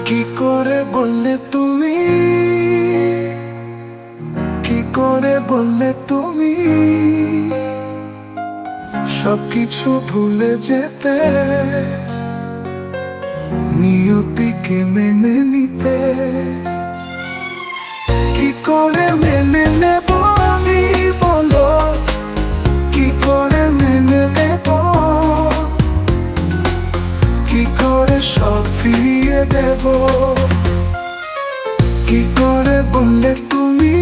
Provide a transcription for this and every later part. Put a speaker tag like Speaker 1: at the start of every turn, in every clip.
Speaker 1: কি করে বললে তুমি, কি করে বললে তুমি সবকিছু ভুলে যেতে, নিয়তিকে মেনে নিতে। কি করে মেনে নেব আমি বলো, কি করে মেনে নেব, কি করে সব ফিরিয়ে দেব। কি করে বললে তুমি,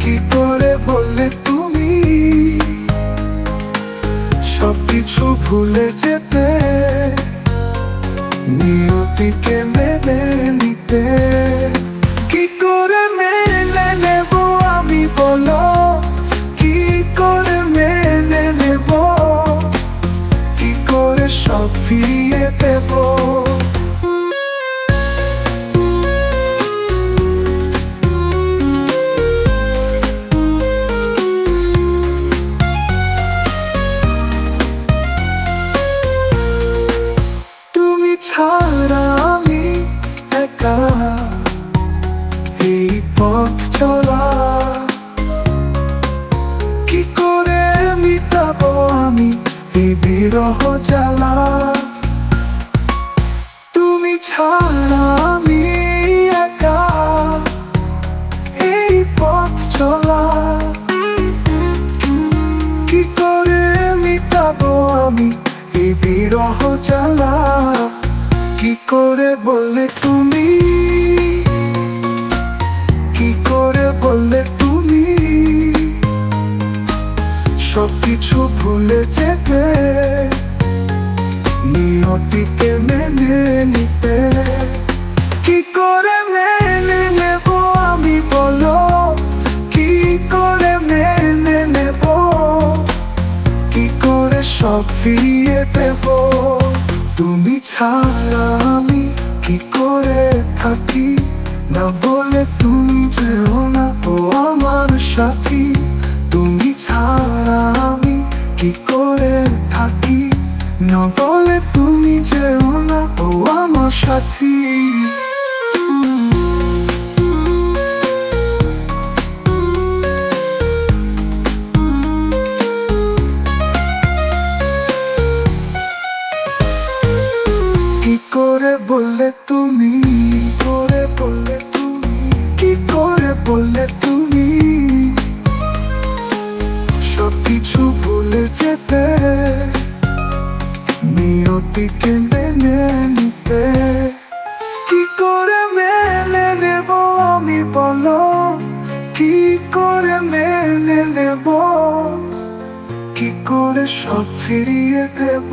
Speaker 1: কি করে বললে তুমি সবকিছু ভুলে যেতে, নিয়তিকে মেনে নিতে। কি করে মেনে নেব আমি বলো, কি করে মেনে নেব, কি করে সব ফিরিয়ে দেব। ছাড়া আমি একা এই পথ চলা, কি করে মিটাবো আমি এই বিরহ জ্বালা। তুমি ছাড়া আমি একা এই পথ চলা, কি করে মিটাবো আমি এই বিরহ জ্বালা। কি করে বললে তুমি, কি করে বললে তুমি সবকিছু ভুলে যেতে, নিয়তিকে মেনে নিতে। কি করে মেনে নেব আমি বলো, কি করে মেনে নেব, কি করে সব ফিরিয়ে দেব। তুমি ছাড়া আমি কি করে থাকি, না বলে তুমি যেও না ও আমার সাথী। তুমি ছাড়া আমি কি করে থাকি, না বলে তুমি যেও না ও আমার সাথী। কি করে বললে তুমি, করে বললে তুমি, কি করে বললে তুমি সবকিছু ভুলে যেতে, নিয়তিকে মেনে নিতে। কি করে মেনে নেব আমি বলো, কি করে মেনে নেব, কি করে সব ফিরিয়ে দেব।